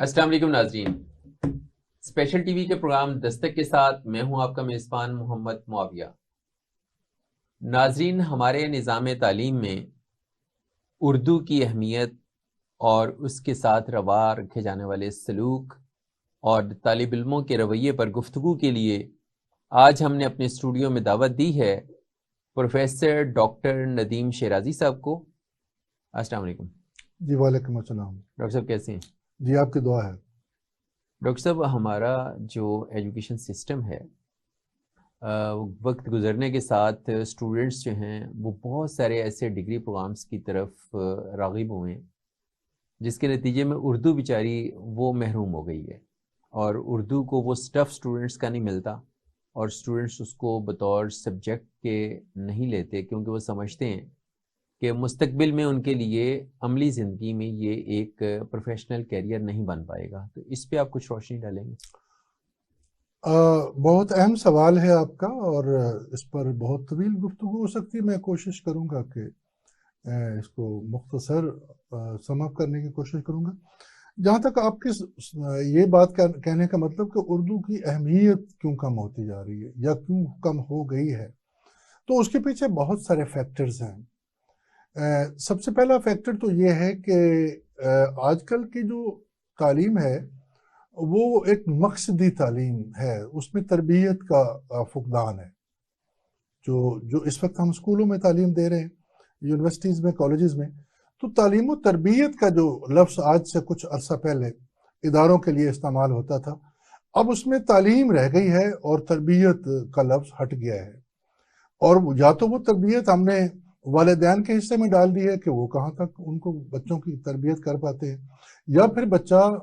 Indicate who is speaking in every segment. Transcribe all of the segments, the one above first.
Speaker 1: السلام علیکم ناظرین، اسپیشل ٹی وی کے پروگرام دستک کے ساتھ میں ہوں آپ کا میزبان محمد معاویہ۔ ناظرین، ہمارے نظام تعلیم میں اردو کی اہمیت اور اس کے ساتھ روا رکھے جانے والے سلوک اور طالب علموں کے رویے پر گفتگو کے لیے آج ہم نے اپنے اسٹوڈیو میں دعوت دی ہے پروفیسر ڈاکٹر ندیم شیرازی صاحب کو۔ السلام علیکم
Speaker 2: جی وعلیکم السلام۔
Speaker 1: ڈاکٹر صاحب کیسے ہیں؟
Speaker 2: جی آپ کی دعا ہے۔
Speaker 1: ڈاکٹر صاحب، ہمارا جو ایجوکیشن سسٹم ہے وقت گزرنے کے ساتھ اسٹوڈنٹس جو ہیں وہ بہت سارے ایسے ڈگری پروگرامس کی طرف راغب ہوئے ہیں جس کے نتیجے میں اردو بیچاری وہ محروم ہو گئی ہے، اور اردو کو وہ سٹف اسٹوڈنٹس کا نہیں ملتا، اور اسٹوڈنٹس اس کو بطور سبجیکٹ کے نہیں لیتے کیونکہ وہ سمجھتے ہیں کہ مستقبل میں ان کے لیے عملی زندگی میں یہ ایک پروفیشنل کیریئر نہیں بن پائے گا۔ تو اس پہ آپ کچھ روشنی ڈالیں گے؟
Speaker 2: بہت اہم سوال ہے آپ کا، اور اس پر بہت طویل گفتگو ہو سکتی ہے۔ میں کوشش کروں گا کہ اس کو مختصر سم اپ کرنے کی کوشش کروں گا۔ جہاں تک آپ کی یہ بات کہنے کا مطلب کہ اردو کی اہمیت کیوں کم ہوتی جا رہی ہے یا کیوں کم ہو گئی ہے، تو اس کے پیچھے بہت سارے فیکٹرز ہیں۔ سب سے پہلا فیکٹر تو یہ ہے کہ آج کل کی جو تعلیم ہے وہ ایک مقصدی تعلیم ہے، اس میں تربیت کا فقدان ہے۔ جو اس وقت ہم اسکولوں میں تعلیم دے رہے ہیں، یونیورسٹیز میں، کالجز میں، تو تعلیم و تربیت کا جو لفظ آج سے کچھ عرصہ پہلے اداروں کے لیے استعمال ہوتا تھا، اب اس میں تعلیم رہ گئی ہے اور تربیت کا لفظ ہٹ گیا ہے۔ اور یا تو وہ تربیت ہم نے والدین کے حصے میں ڈال دی ہے کہ وہ کہاں تک ان کو بچوں کی تربیت کر پاتے ہیں، یا پھر بچہ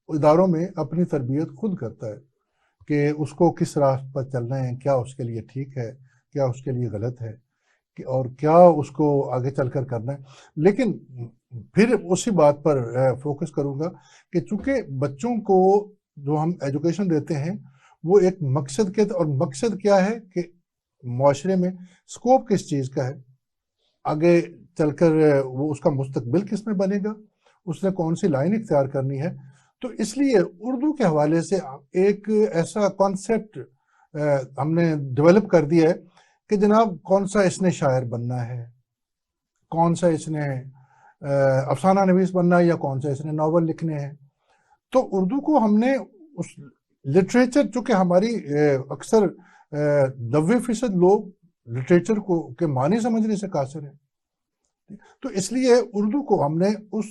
Speaker 2: اداروں میں اپنی تربیت خود کرتا ہے کہ اس کو کس راہ پر چلنا ہے، کیا اس کے لیے ٹھیک ہے، کیا اس کے لیے غلط ہے، اور کیا اس کو آگے چل کر کرنا ہے۔ لیکن پھر اسی بات پر فوکس کروں گا کہ چونکہ بچوں کو جو ہم ایجوکیشن دیتے ہیں وہ ایک مقصد کے، اور مقصد کیا ہے کہ معاشرے میں سکوپ کس چیز کا ہے، آگے چل کر وہ اس کا مستقبل کس میں بنے گا، اس نے کون سی لائن اختیار کرنی ہے۔ تو اس لیے اردو کے حوالے سے ایک ایسا کانسیپٹ ہم نے ڈیولپ کر دیا ہے کہ جناب کون سا اس نے شاعر بننا ہے، کون سا اس نے افسانہ نویس بننا ہے، یا کون سا اس نے ناول لکھنے ہیں۔ تو اردو کو ہم نے اس لٹریچر، چونکہ ہماری اکثر 90% لوگ لٹریچر کو کے معنی سمجھنے سے قاصر ہیں، تو اس لیے اردو کو ہم نے اس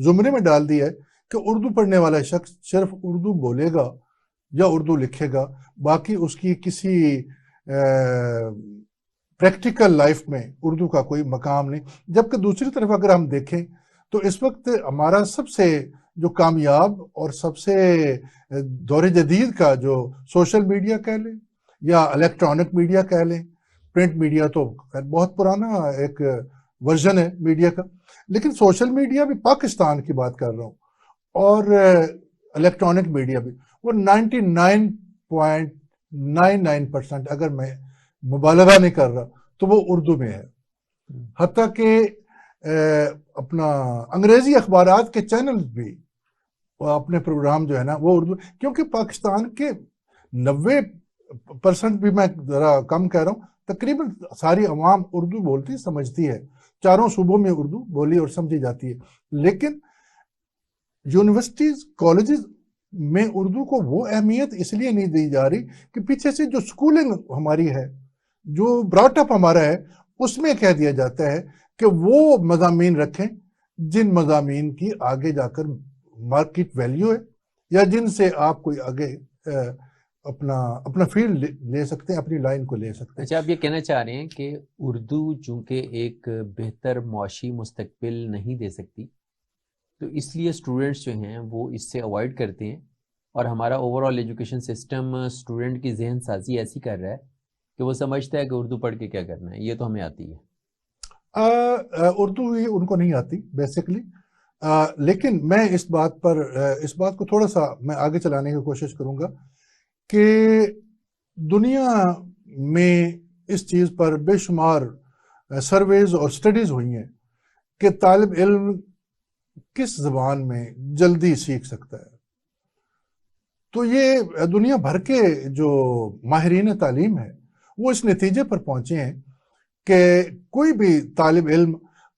Speaker 2: زمرے میں ڈال دیا ہے کہ اردو پڑھنے والا شخص صرف اردو بولے گا یا اردو لکھے گا، باقی اس کی کسی پریکٹیکل لائف میں اردو کا کوئی مقام نہیں۔ جبکہ دوسری طرف اگر ہم دیکھیں تو اس وقت ہمارا سب سے جو کامیاب اور سب سے دور جدید کا جو سوشل میڈیا کہہ لیں یا الیکٹرانک میڈیا کہہ لیں، پرنٹ میڈیا تو بہت پرانا ایک ورژن ہے میڈیا کا، لیکن سوشل میڈیا بھی، پاکستان کی بات کر رہا ہوں، اور الیکٹرانک میڈیا بھی، وہ 99.99% اگر میں مبالغہ نہیں کر رہا تو وہ اردو میں ہے۔ حتیٰ کہ اپنا انگریزی اخبارات کے چینل بھی اپنے پروگرام جو ہے نا وہ اردو، کیونکہ پاکستان کے 90% بھی میں ذرا کم کہہ رہا ہوں، تقریباً ساری عوام اردو بولتی سمجھتی ہے، چاروں صوبوں میں اردو بولی اور سمجھی جاتی ہے، لیکن یونیورسٹیز، کالجز میں اردو کو وہ اہمیت اس لیے نہیں دی جا رہی کہ پیچھے سے جو سکولنگ ہماری ہے، جو براٹ اپ ہمارا ہے، اس میں کہہ دیا جاتا ہے کہ وہ مضامین رکھیں جن مضامین کی آگے جا کر مارکیٹ ویلیو ہے، یا جن سے آپ کوئی آگے اپنا فیلڈ لے سکتے ہیں، اپنی لائن کو لے سکتے ہیں۔
Speaker 1: اچھا، آپ یہ کہنا چاہ رہے ہیں کہ اردو چونکہ ایک بہتر معاشی مستقبل نہیں دے سکتی، تو اس لیے اسٹوڈنٹس جو ہیں وہ اس سے اوائڈ کرتے ہیں، اور ہمارا over all education system student کی ذہن سازی ایسی کر رہا ہے کہ وہ سمجھتا ہے کہ اردو پڑھ کے کیا کرنا ہے، یہ تو ہمیں آتی ہے۔
Speaker 2: اردو ہی ان کو نہیں آتی بیسیکلی، لیکن میں اس بات کو تھوڑا سا میں آگے چلانے کی کوشش کروں گا کہ دنیا میں اس چیز پر بے شمار سرویز اور سٹڈیز ہوئی ہیں کہ طالب علم کس زبان میں جلدی سیکھ سکتا ہے. تو یہ دنیا بھر کے جو ماہرین تعلیم ہے وہ اس نتیجے پر پہنچے ہیں کہ کوئی بھی طالب علم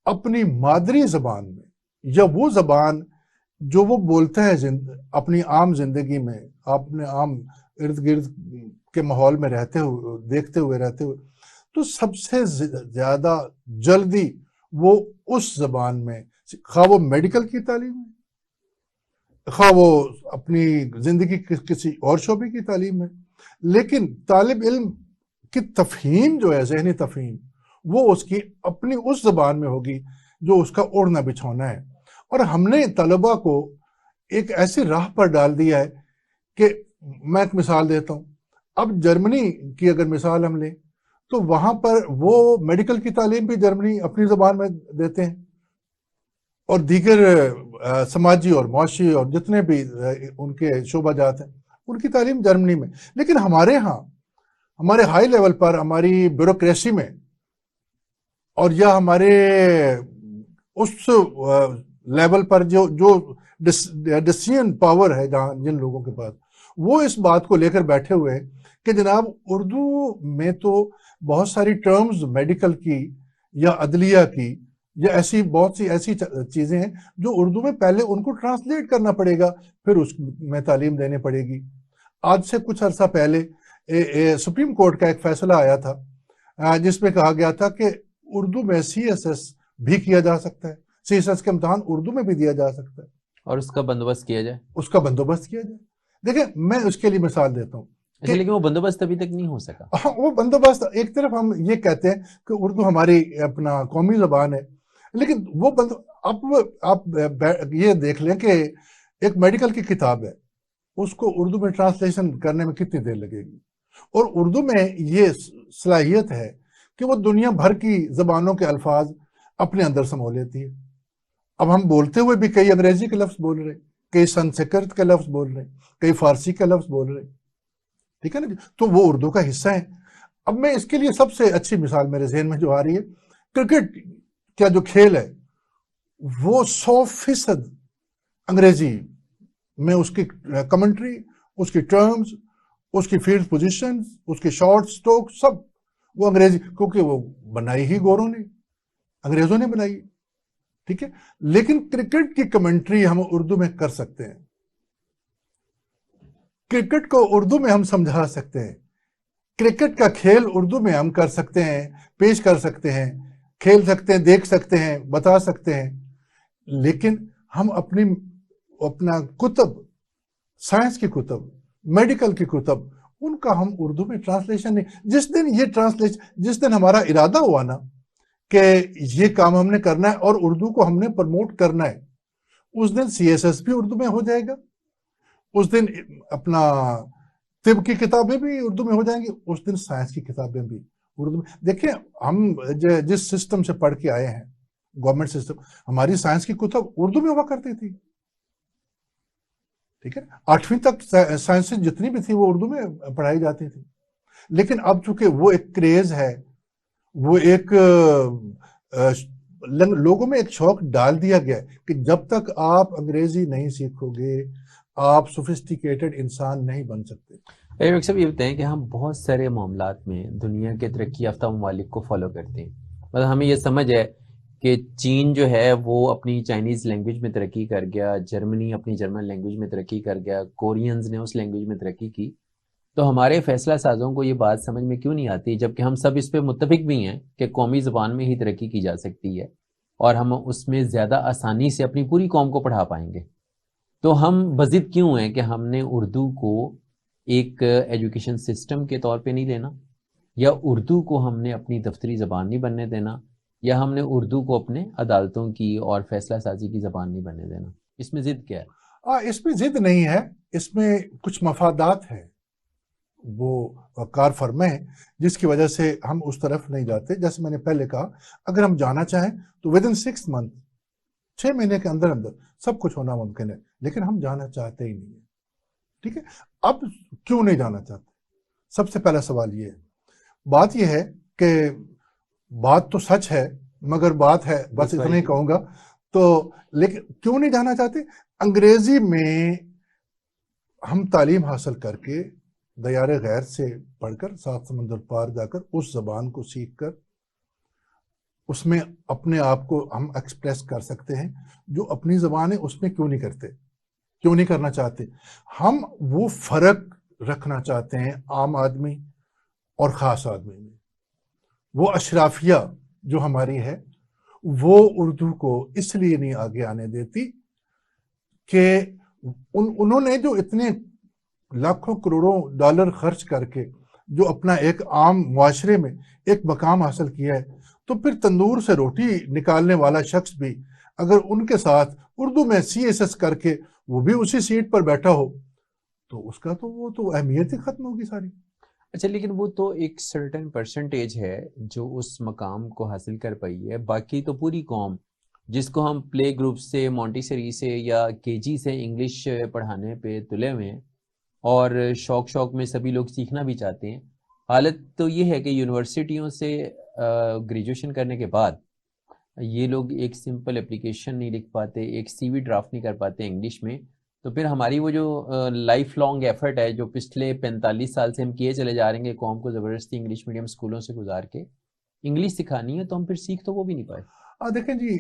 Speaker 2: اپنی مادری زبان میں یا وہ زبان جو وہ بولتا ہے اپنی عام زندگی میں، اپنے عام ارد گرد کے ماحول میں رہتے ہوئے، دیکھتے ہوئے رہتے ہوئے، تو سب سے زیادہ جلدی وہ اس زبان میں، خواہ وہ میڈیکل کی تعلیم ہے، خواہ وہ اپنی زندگی کسی اور شعبے کی تعلیم ہے، لیکن طالب علم کی تفہیم جو ہے، ذہنی تفہیم، وہ اس کی اپنی اس زبان میں ہوگی جو اس کا اوڑھنا بچھونا ہے. اور ہم نے طلباء کو ایک ایسی راہ پر ڈال دیا ہے کہ میں ایک مثال دیتا ہوں. اب جرمنی کی اگر مثال ہم لیں تو وہاں پر وہ میڈیکل کی تعلیم بھی جرمنی اپنی زبان میں دیتے ہیں، اور دیگر سماجی اور معاشی اور جتنے بھی ان کے شعبہ جات ہیں ان کی تعلیم جرمنی میں. لیکن ہمارے ہاں، ہمارے ہائی لیول پر، ہماری بیوروکریسی میں، اور یا ہمارے اس لیول پر جو ڈیسیژن پاور ہے جن لوگوں کے پاس، وہ اس بات کو لے کر بیٹھے ہوئے ہیں کہ جناب اردو میں تو بہت ساری ٹرمز میڈیکل کی یا عدلیہ کی یا ایسی بہت سی ایسی چیزیں ہیں جو اردو میں پہلے ان کو ٹرانسلیٹ کرنا پڑے گا، پھر اس میں تعلیم دینی پڑے گی. آج سے کچھ عرصہ پہلے سپریم کورٹ کا ایک فیصلہ آیا تھا جس میں کہا گیا تھا کہ اردو میں CSS بھی کیا جا سکتا ہے، CSS کا امتحان اردو میں بھی دیا جا سکتا ہے،
Speaker 1: اور اس کا بندوبست کیا جائے.
Speaker 2: اس کا بندوبست کیا جائے. دیکھیں میں اس کے لیے مثال دیتا ہوں،
Speaker 1: لیکن وہ بندوبست ابھی تک نہیں ہو سکا.
Speaker 2: وہ بندوبست، ایک طرف ہم یہ کہتے ہیں کہ اردو ہماری اپنا قومی زبان ہے، لیکن وہ اب آپ یہ دیکھ لیں کہ ایک میڈیکل کی کتاب ہے، اس کو اردو میں ٹرانسلیشن کرنے میں کتنی دیر لگے گی، اور اردو میں یہ صلاحیت ہے کہ وہ دنیا بھر کی زبانوں کے الفاظ اپنے اندر سمو لیتی ہے. اب ہم بولتے ہوئے بھی کئی انگریزی کے لفظ بول رہے، کئی سنسکرت کے لفظ بول رہے، کئی فارسی کے لفظ بول رہے، ٹھیک ہے نا جی، تو وہ اردو کا حصہ ہے. اب میں اس کے لیے سب سے اچھی مثال میرے ذہن میں جو آ رہی ہے، کرکٹ کا جو کھیل ہے وہ 100% انگریزی میں، اس کی کمنٹری، اس کی ٹرمز، اس کی فیلڈ پوزیشن، اس کے شارٹ سٹروک، سب وہ انگریزی، کیونکہ وہ بنائی ہی گوروں نے، انگریزوں نے بنائی، ٹھیک ہے. لیکن کرکٹ کی کمنٹری ہم اردو میں کر سکتے ہیں، کرکٹ کو اردو میں ہم سمجھا سکتے ہیں، کرکٹ کا کھیل اردو میں ہم کر سکتے ہیں، پیش کر سکتے ہیں، کھیل سکتے ہیں، دیکھ سکتے ہیں، بتا سکتے ہیں. لیکن ہم اپنا کتب، سائنس کی کتب، میڈیکل کی کتب، ان کا ہم اردو میں ٹرانسلیشن نہیں. جس دن ہمارا ارادہ ہوا نا کہ یہ کام ہم نے کرنا ہے اور اردو کو ہم نے پروموٹ کرنا ہے، اس دن CSS بھی اردو میں ہو جائے گا، اس دن اپنا طب کی کتابیں بھی اردو میں ہو جائیں گی، اس دن سائنس کی کتابیں بھی اردو میں. دیکھیں ہم جس سسٹم سے پڑھ کے آئے ہیں، گورنمنٹ سسٹم، ہماری سائنس کی کتب اردو میں ہوا کرتی تھی، ٹھیک ہے، 8ویں تک سائنس جتنی بھی تھی وہ اردو میں پڑھائی جاتی تھی. لیکن اب چونکہ وہ ایک کریز ہے، وہ ایک لوگوں میں ایک شوق ڈال دیا گیا ہے کہ جب تک آپ انگریزی نہیں سیکھو گے آپ سوفسٹیکیٹڈ انسان نہیں بن سکتے.
Speaker 1: ڈاکٹر صاحب یہ بتائیں کہ ہم بہت سارے معاملات میں دنیا کے ترقی یافتہ ممالک کو فالو کرتے ہیں. مطلب ہمیں یہ سمجھ ہے کہ چین جو ہے وہ اپنی چائنیز لینگویج میں ترقی کر گیا، جرمنی اپنی جرمن لینگویج میں ترقی کر گیا، کورینز نے اس لینگویج میں ترقی کی. تو ہمارے فیصلہ سازوں کو یہ بات سمجھ میں کیوں نہیں آتی، جبکہ ہم سب اس پہ متفق بھی ہیں کہ قومی زبان میں ہی ترقی کی جا سکتی ہے اور ہم اس میں زیادہ آسانی سے اپنی پوری قوم کو پڑھا پائیں گے. تو ہم بضد کیوں ہیں کہ ہم نے اردو کو ایک ایجوکیشن سسٹم کے طور پہ نہیں لینا، یا اردو کو ہم نے اپنی دفتری زبان نہیں بننے دینا، یا ہم نے اردو کو اپنے عدالتوں کی اور فیصلہ سازی کی زبان نہیں بننے دینا. اس میں ضد کیا ہے؟
Speaker 2: اس میں ضد نہیں ہے، اس میں کچھ مفادات ہیں، وہ کار فرمے ہیں جس کی وجہ سے ہم اس طرف نہیں جاتے. جیسے میں نے پہلے کہا، اگر ہم جانا چاہیں تو ودن 6 months، 6 مہینے کے اندر سب کچھ ہونا ممکن ہے، لیکن ہم جانا چاہتے ہی نہیں ہیں. ٹھیک ہے، اب کیوں نہیں جانا چاہتے؟ سب سے پہلا سوال یہ ہے، بات یہ ہے کہ بات تو سچ ہے مگر بات ہے، بس اتنا ہی کہوں گا، تو لیکن کیوں نہیں جانا چاہتے؟ انگریزی میں ہم تعلیم حاصل کر کے دیار غیر سے پڑھ کر 7 سمندر پار جا کر اس زبان کو سیکھ کر اس میں اپنے آپ کو ہم ایکسپریس کر سکتے ہیں، جو اپنی زبان ہے اس میں کیوں نہیں کرتے، کیوں نہیں کرنا چاہتے؟ ہم وہ فرق رکھنا چاہتے ہیں عام آدمی اور خاص آدمی میں. وہ اشرافیہ جو ہماری ہے وہ اردو کو اس لیے نہیں آگے آنے دیتی کہ انہوں نے جو اتنے لاکھوں کروڑوں ڈالر خرچ کر کے جو اپنا ایک عام معاشرے میں ایک مقام حاصل کیا ہے، تو پھر تندور سے روٹی نکالنے والا شخص بھی اگر ان کے ساتھ اردو میں CSS کر کے وہ بھی اسی سیٹ پر بیٹھا ہو تو اس کا تو وہ تو اہمیت ہی ختم ہوگی ساری.
Speaker 1: اچھا، لیکن وہ تو ایک سرٹن پرسنٹیج ہے جو اس مقام کو حاصل کر پائی ہے، باقی تو پوری قوم جس کو ہم پلے گروپ سے، مونٹیسری سے یا KG سے انگلش پڑھانے پہ تلے ہوئے ہیں اور شوق میں سبھی لوگ سیکھنا بھی چاہتے ہیں. حالت تو یہ ہے کہ یونیورسٹیوں سے گریجویشن کرنے کے بعد یہ لوگ ایک سمپل اپلیکیشن نہیں لکھ پاتے، ایک CV ڈرافٹ نہیں کر پاتے انگلش میں. تو پھر ہماری وہ جو لائف لانگ ایفرٹ ہے جو پچھلے 45 سال سے ہم کیے چلے جا رہے ہیں کہ قوم کو زبردستی انگلش میڈیم اسکولوں سے گزار کے انگلش سکھانی ہے، تو ہم پھر سیکھ تو وہ بھی نہیں پائے.
Speaker 2: دیکھیں جی،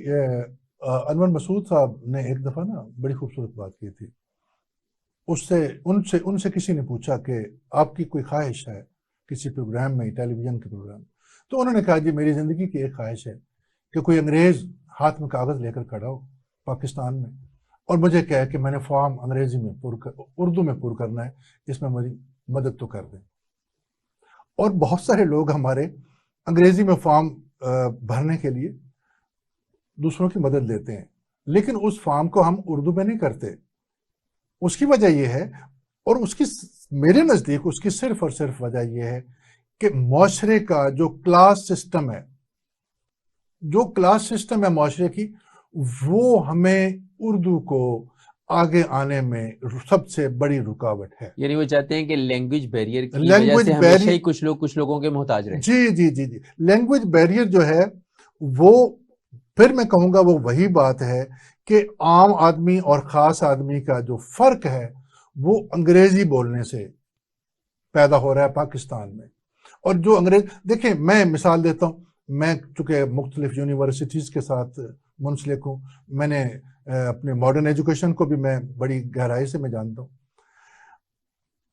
Speaker 2: انور مسعود صاحب نے ایک دفعہ نا بڑی خوبصورت بات کی تھی. ان سے کسی نے پوچھا کہ آپ کی کوئی خواہش ہے کسی پروگرام میں، ٹیلی ویژن کے پروگرام، تو انہوں نے کہا جی میری زندگی کی ایک خواہش ہے کہ کوئی انگریز ہاتھ میں کاغذ لے کر کھڑا ہو پاکستان میں اور مجھے کہے کہ میں نے فارم انگریزی میں اردو میں پر کرنا ہے، اس میں میری مدد تو کر دیں. اور بہت سارے لوگ ہمارے انگریزی میں فارم بھرنے کے لیے دوسروں کی مدد لیتے ہیں، لیکن اس فارم کو ہم اردو میں نہیں کرتے. اس کی وجہ یہ ہے، اور اس کی میرے نزدیک اس کی صرف اور صرف وجہ یہ ہے کہ معاشرے کا جو کلاس سسٹم ہے معاشرے کی، وہ ہمیں اردو کو آگے آنے میں سب سے بڑی رکاوٹ ہے.
Speaker 1: یعنی وہ چاہتے ہیں کہ لینگویج بیریئر کی وجہ سے ہمیشہ ہی کچھ لوگوں کے محتاج رہیں.
Speaker 2: جی لینگویج بیریئر جو ہے وہ پھر میں کہوں گا وہ وہی بات ہے کہ عام آدمی اور خاص آدمی کا جو فرق ہے وہ انگریزی بولنے سے پیدا ہو رہا ہے پاکستان میں. اور جو دیکھیں میں مثال دیتا ہوں، میں چونکہ مختلف یونیورسٹیز کے ساتھ منسلک ہوں، میں نے اپنے ماڈرن ایجوکیشن کو بھی میں بڑی گہرائی سے میں جانتا ہوں.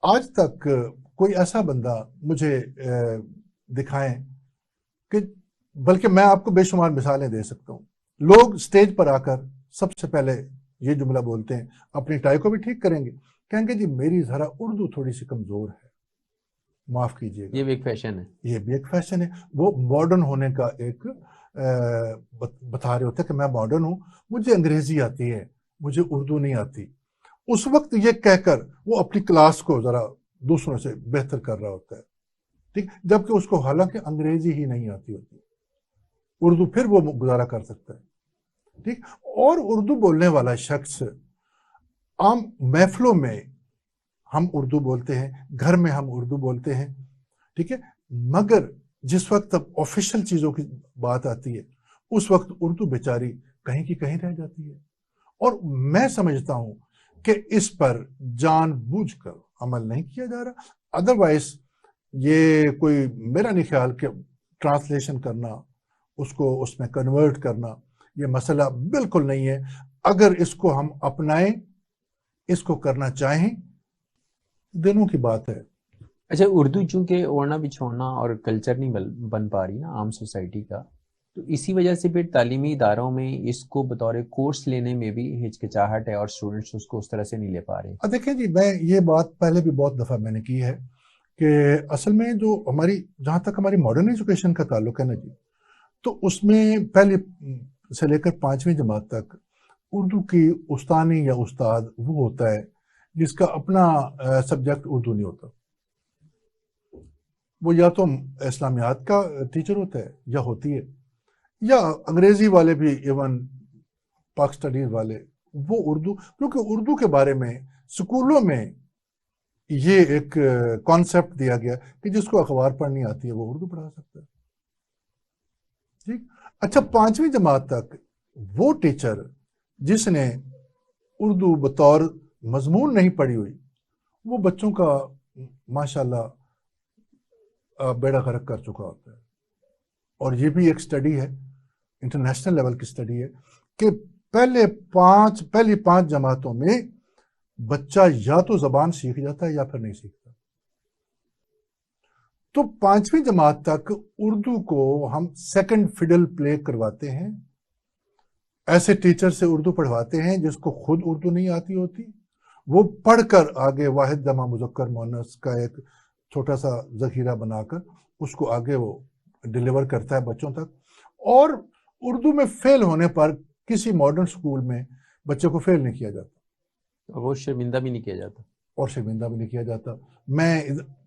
Speaker 2: آج تک کوئی ایسا بندہ مجھے دکھائیں کہ، بلکہ میں آپ کو بے شمار مثالیں دے سکتا ہوں، لوگ سٹیج پر آ کر سب سے پہلے یہ جملہ بولتے ہیں، اپنی ٹائی کو بھی ٹھیک کریں گے، کہیں گے جی میری ذرا اردو تھوڑی سی کمزور ہے، معاف کیجیے گا.
Speaker 1: یہ بھی ایک فیشن ہے.
Speaker 2: یہ بھی ایک فیشن ہے. وہ ماڈرن ہونے کا ایک بتا رہے ہوتے ہیں کہ میں ماڈرن ہوں، مجھے انگریزی آتی ہے، مجھے اردو نہیں آتی. اس وقت یہ کہہ کر وہ اپنی کلاس کو ذرا دوسروں سے بہتر کر رہا ہوتا ہے، ٹھیک، جبکہ اس کو حالانکہ انگریزی ہی نہیں آتی ہوتی، اردو پھر وہ گزارا کر سکتا ہے. ٹھیک. اور اردو بولنے والا شخص عام محفلوں میں ہم اردو بولتے ہیں، گھر میں ہم اردو بولتے ہیں، ٹھیک ہے، مگر جس وقت اب آفیشل چیزوں کی بات آتی ہے اس وقت اردو بیچاری کہیں کی کہیں رہ جاتی ہے. اور میں سمجھتا ہوں کہ اس پر جان بوجھ کر عمل نہیں کیا جا رہا. ادروائز یہ کوئی میرا نہیں خیال کہ ٹرانسلیشن کرنا، اس کو اس میں کنورٹ کرنا یہ مسئلہ بالکل نہیں ہے. اگر اس کو ہم اپنائیں، اس کو کرنا چاہیں، دنوں کی بات ہے.
Speaker 1: اچھا، اردو چونکہ اوڑھنا بچھوڑنا اور کلچر نہیں بن پا رہی نا عام سوسائٹی کا، تو اسی وجہ سے پھر تعلیمی اداروں میں اس کو بطور کورس لینے میں بھی ہچکچاہٹ ہے اور اسٹوڈنٹس اس کو اس طرح سے نہیں لے پا رہے.
Speaker 2: دیکھیں جی، میں یہ بات پہلے بھی بہت دفعہ میں نے کی ہے کہ اصل میں جو ہماری، جہاں تک ہماری ماڈرن ایجوکیشن کا تعلق ہے نا جی، تو اس میں پہلے سے لے کر 5ویں جماعت تک اردو کی استانی یا استاد وہ ہوتا ہے جس کا اپنا سبجیکٹ اردو نہیں ہوتا. وہ یا تو اسلامیات کا ٹیچر ہوتا ہے یا ہوتی ہے، یا انگریزی والے بھی، ایون پاک سٹڈیز والے، وہ اردو، کیونکہ اردو کے بارے میں سکولوں میں یہ ایک کانسیپٹ دیا گیا کہ جس کو اخبار پڑھنی آتی ہے وہ اردو پڑھا سکتا ہے. ٹھیک. اچھا، 5ویں جماعت تک وہ ٹیچر جس نے اردو بطور مضمون نہیں پڑھی ہوئی، وہ بچوں کا ماشاءاللہ بیڑا غرق کر چکا ہوتا ہے. اور یہ بھی ایک سٹڈی ہے، انٹرنیشنل لیول کی سٹڈی ہے، کہ پہلی 5 جماعتوں میں بچہ یا تو زبان سیکھ جاتا ہے یا پھر نہیں سیکھتا. تو 5ویں جماعت تک اردو کو ہم سیکنڈ فڈل پلے کرواتے ہیں، ایسے ٹیچر سے اردو پڑھواتے ہیں جس کو خود اردو نہیں آتی ہوتی، وہ پڑھ کر آگے واحد جمع مذکر مؤنث کا ایک چھوٹا سا ذخیرہ بنا کر اس کو آگے وہ ڈیلیور کرتا ہے بچوں تک. اور اردو میں فیل ہونے پر کسی ماڈرن سکول میں بچے کو فیل نہیں کیا جاتا،
Speaker 1: وہ شرمندہ بھی نہیں کیا جاتا.
Speaker 2: اور شرمندہ بھی نہیں کیا جاتا. میں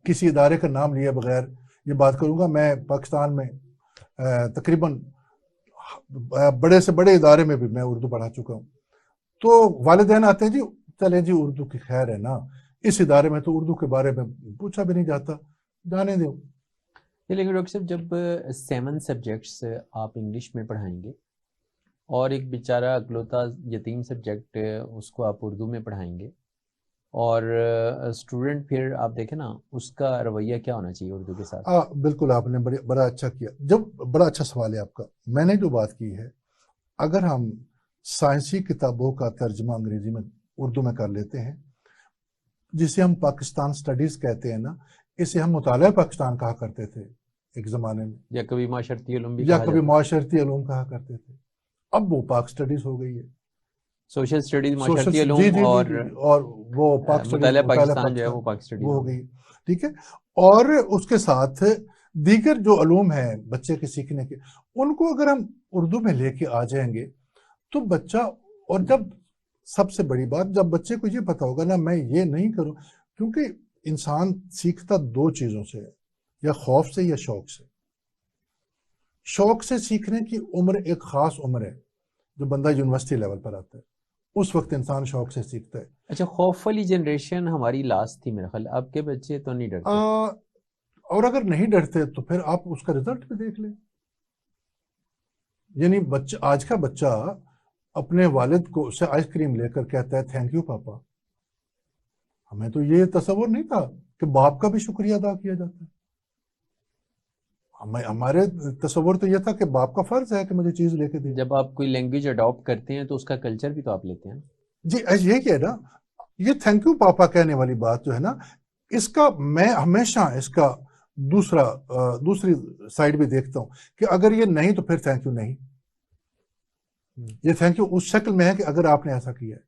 Speaker 2: کسی ادارے کا نام لیے بغیر یہ بات کروں گا، میں پاکستان میں تقریباً بڑے سے بڑے ادارے میں بھی میں اردو پڑھا چکا ہوں. تو والدین آتے ہیں، جی چلیں جی اردو کی خیر ہے نا، اس ادارے میں تو اردو کے بارے میں پوچھا بھی نہیں جاتا، جانے دو.
Speaker 1: لیکن ڈاکٹر صاحب جب 7 سبجیکٹس آپ انگلش میں پڑھائیں گے اور ایک بیچارہ اکلوتا یتیم سبجیکٹ اس کو آپ اردو میں پڑھائیں گے، اور اسٹوڈنٹ پھر آپ دیکھیں نا اس کا رویہ کیا ہونا چاہیے اردو کے ساتھ؟
Speaker 2: بالکل آپ نے بڑا اچھا کیا، بڑا اچھا سوال ہے آپ کا. میں نے جو بات کی ہے، اگر ہم سائنسی کتابوں کا ترجمہ انگریزی میں اردو میں کر لیتے ہیں، جسے ہم پاکستان سٹڈیز کہتے ہیں نا، اسے ہم مطالعہ پاکستان کہا کرتے تھے ایک زمانے میں،
Speaker 1: یا کبھی معاشرتی علوم بھی
Speaker 2: یا
Speaker 1: کہا
Speaker 2: کبھی
Speaker 1: جاتا.
Speaker 2: معاشرتی علوم کہا کرتے تھے. اب وہ پاک سٹڈیز ہو گئی ہے،
Speaker 1: سوشل سٹڈیز،
Speaker 2: سوشل
Speaker 1: معاشرتی
Speaker 2: جی
Speaker 1: علوم
Speaker 2: جی
Speaker 1: اور
Speaker 2: جی جی، اور وہ پاک سٹڈیز،
Speaker 1: مطالعہ
Speaker 2: مطالعہ
Speaker 1: پاکستان جو ہے وہ
Speaker 2: پاکستان
Speaker 1: پاک سٹڈیز
Speaker 2: وہ
Speaker 1: ہو
Speaker 2: ہو گئی. ٹھیک ہے. اور اس کے ساتھ دیگر جو علوم ہیں بچے کے سیکھنے کے، ان کو اگر ہم اردو میں لے کے آ جائیں گے تو بچہ، اور جب سب سے بڑی بات، جب بچے کو یہ پتا ہوگا نا میں یہ نہیں کروں، کیونکہ انسان سیکھتا 2 چیزوں سے ہے، یا خوف سے یا شوق سے. شوق سے سیکھنے کی عمر ایک خاص عمر ہے، جو بندہ یونیورسٹی لیول پر آتا ہے، اس وقت انسان شوق سے سیکھتا ہے.
Speaker 1: اچھا، خوف والی جنریشن ہماری لاسٹ تھی میرا خیال. اب کے بچے تو نہیں ڈرتے.
Speaker 2: اور اگر نہیں ڈرتے تو پھر آپ اس کا رزلٹ بھی دیکھ لیں. یعنی آج کا بچہ اپنے والد کو سے آئس کریم لے کر کہتا ہے تھینک یو پاپا. ہمیں تو یہ تصور نہیں تھا کہ باپ کا بھی شکریہ ادا کیا جاتا ہے. ہمارے تصور تو یہ تھا کہ باپ کا فرض ہے کہ مجھے چیز لے کے دے.
Speaker 1: جب آپ کوئی لینگویج اڈاپٹ کرتے ہیں تو اس کا کلچر بھی تو آپ لیتے ہیں.
Speaker 2: جی یہی ہے نا، یہ تھینک یو پاپا کہنے والی بات جو ہے نا، اس کا میں ہمیشہ اس کا دوسری سائڈ بھی دیکھتا ہوں کہ اگر یہ نہیں تو پھر تھینک یو نہیں. یہ تھینک یو اس شکل میں ہے کہ اگر آپ نے ایسا کیا ہے.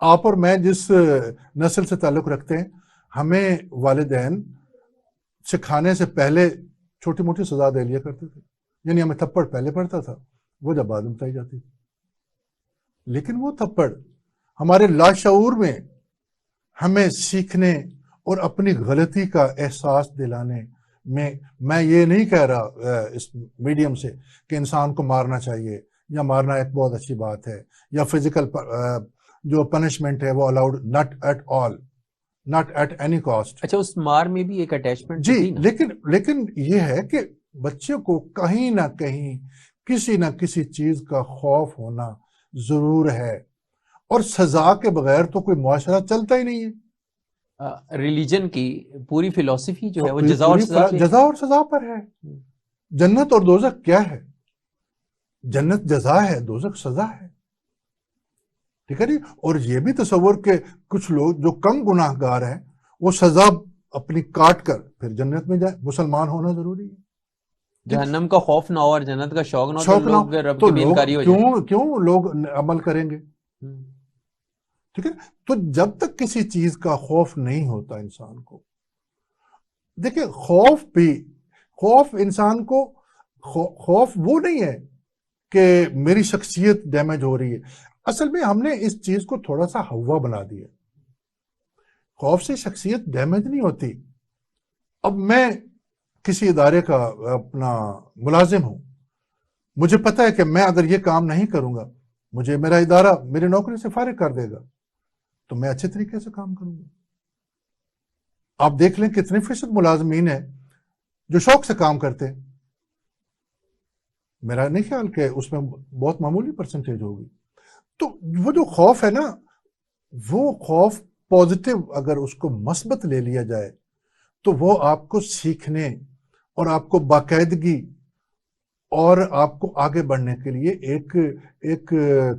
Speaker 2: آپ اور میں جس نسل سے تعلق رکھتے ہیں، ہمیں والدین سکھانے سے پہلے چھوٹی موٹی سزا دے لیا کرتے تھے. یعنی ہمیں تھپڑ پہلے پڑتا تھا، وہ جب بعد میں بتائی جاتی تھی. لیکن وہ تھپڑ ہمارے لاشعور میں ہمیں سیکھنے اور اپنی غلطی کا احساس دلانے میں یہ نہیں کہہ رہا اس میڈیم سے کہ انسان کو مارنا چاہیے یا مارنا ایک بہت اچھی بات ہے، یا فزیکل جو پنشمنٹ ہے وہ allowed not at all, not at any cost.
Speaker 1: اچھا، اس مار میں بھی ایک اٹیچمنٹ
Speaker 2: جی، لیکن یہ ہے کہ بچے کو کہیں نہ کہیں کسی نہ کسی چیز کا خوف ہونا ضرور ہے، اور سزا کے بغیر تو کوئی معاشرہ چلتا ہی نہیں ہے.
Speaker 1: ریلیجن کی پوری فلسفی جو ہے وہ جزا اور سزا پہ ہے.
Speaker 2: جزا اور سزا پر ہے. جنت اور دوزخ کیا ہے؟ جنت جزا ہے، دوزخ سزا ہے. ٹھیک ہے جی. اور یہ بھی تصور کہ کچھ لوگ جو کم گناہ گار ہیں وہ سزا اپنی کاٹ کر پھر جنت میں جائے. مسلمان ہونا ضروری ہے.
Speaker 1: جہنم کا خوف نہ ہو اور جنت کا شوق نہ ہو تو لوگ رب کے بھی انکاری ہو جائیں.
Speaker 2: کیوں لوگ عمل کریں گے؟ ٹھیک ہے. تو جب تک کسی چیز کا خوف نہیں ہوتا انسان کو، دیکھیں خوف انسان کو، خوف وہ نہیں ہے کہ میری شخصیت ڈیمیج ہو رہی ہے. اصل میں ہم نے اس چیز کو تھوڑا سا ہوا بنا دیا. خوف سے شخصیت ڈیمیج نہیں ہوتی. اب میں کسی ادارے کا اپنا ملازم ہوں، مجھے پتا ہے کہ میں اگر یہ کام نہیں کروں گا مجھے میرا ادارہ میری نوکری سے فارغ کر دے گا، تو میں اچھے طریقے سے کام کروں گا. آپ دیکھ لیں کتنے فیصد ملازمین ہیں جو شوق سے کام کرتے ہیں. میرا نہیں خیال کہ اس میں بہت معمولی پرسنٹیج ہوگی. تو وہ جو خوف ہے نا، وہ خوف پازیٹیو اگر اس کو مثبت لے لیا جائے تو وہ آپ کو سیکھنے اور آپ کو باقاعدگی اور آپ کو آگے بڑھنے کے لیے ایک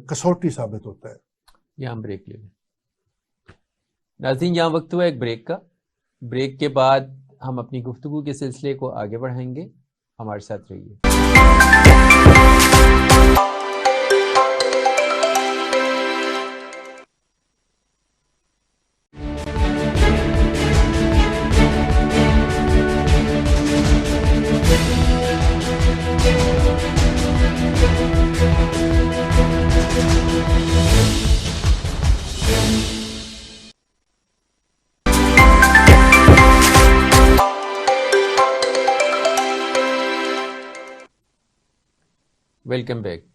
Speaker 2: کسوٹی ثابت ہوتا ہے.
Speaker 1: یہاں بریک لے لیں ناظرین. یہاں وقت ہوا ایک بریک کا. بریک کے بعد ہم اپنی گفتگو کے سلسلے کو آگے بڑھائیں گے. ہمارے ساتھ رہیے. Welcome back.